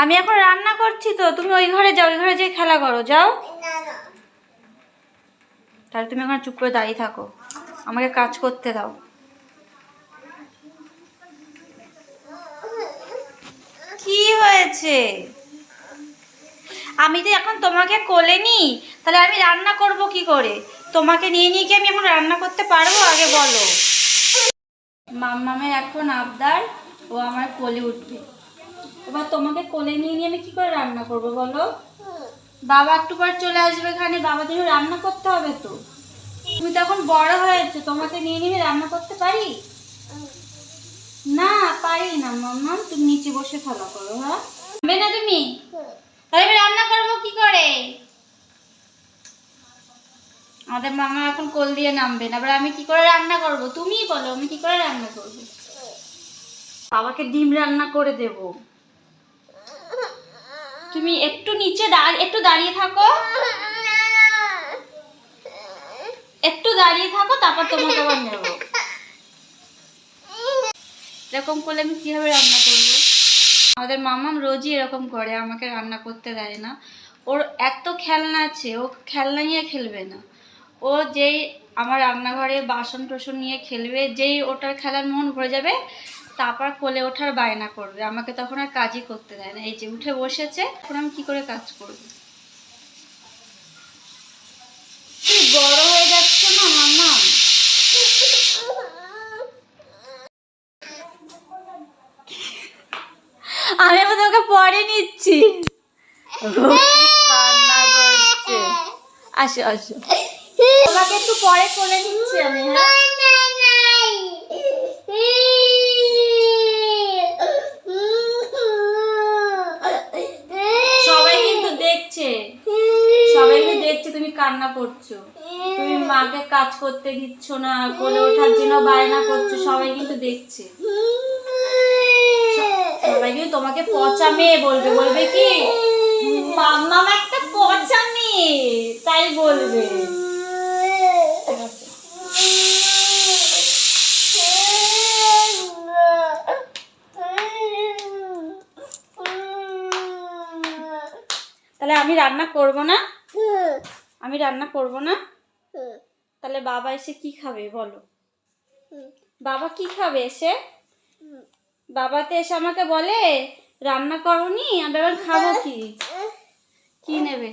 আমি এখন রান্না করছি তো, তুমি ওই ঘরে যাও, ওই ঘরে যেয়ে খেলা করো, যাও। তাহলে তুমি এখন চুপ করে দাঁড়িয়ে থাকো, আমাকে কাজ করতে দাও। কি হয়েছে? আমি তো এখন তোমাকে কোলে নি, তাহলে আমি রান্না করব কি করে? তোমাকে নিয়ে নিয়ে কি আমি এখন রান্না করতে পারবো? আগে বলো। মাম্মামের এখন আবদার, ও আমার কোলে উঠবে। এবার তোমাকে কোলে নিয়ে নিয়ে আমি কি করে রান্না করব বলো? বাবা একটু পর চলে আসবে, এখানে বাবার জন্য রান্না করতে হবে তো। তুমি তো এখন বড় হয়েছো, তোমাকে নিয়ে নিয়ে রান্না করতে পারি? না, পারি না মাম্মা, তুমি নিচে বসে খেলা করো। হ্যাঁ, হবে না তুমি? তাহলে আমি রান্না করবো কি করে? আমাদের মামা এখন কোল দিয়ে নামবে না, এবার আমি কি করে রান্না করব? তুমিই বলো, আমি কি করে রান্না করব? বাবাকে ডিম রান্না করে দেব। তুমি একটু নিচে একটু দাঁড়িয়ে থাকো, একটু দাঁড়িয়ে থাকো, তারপর তোমাকে আবার নেব। এরকম করলে আমি কিভাবে রান্না করব? আমাদের মামাম রোজই এরকম করে, আমাকে রান্না করতে দেয় না। ওর এত খেলনা আছে, ও খেলনা নিয়ে খেলবে না। ও যেই আমার রান্নাঘরে বাসন টাসন নিয়ে খেলবে, যেই ওটার খেলার মন ভরে যাবে, তারপর কোলে ওঠার বায়না করবে, আমাকে তখন আর কাজই করতে দেয় না। এই যে উঠে বসেছে, এখন আমি কি করে কাজ করব? তুই বড় হয়ে যাচ্ছ না মাম্মা? আমি এখন ওকে পরে নিচ্ছি। কান্না করছে। আসো আসো, তোমাকে একটু পরে কোলে নিচ্ছি আমি। হ্যাঁ, সবাই কিন্তু দেখছে, সবাই কিন্তু দেখছে তুমি কান্না করছো, তুমি মাকে কাজ করতে দিচ্ছ না, কোলে ওঠার জন্য বায়না করছো, সবাই কিন্তু দেখছে। সবাই কিন্তু তোমাকে পচা মেয়ে বলবে, বলবে কি মাম্মা একটা পচা মেয়ে, তাই বলবে। তাহলে আমি রান্না করব না? আমি রান্না করব না? তাহলে বাবা এসে কি খাবে বলো? বাবা কি খাবে এসে? বাবাতে এসে আমাকে বলে রান্না করনি, আমি এবার খাবো কি? কি নেবে?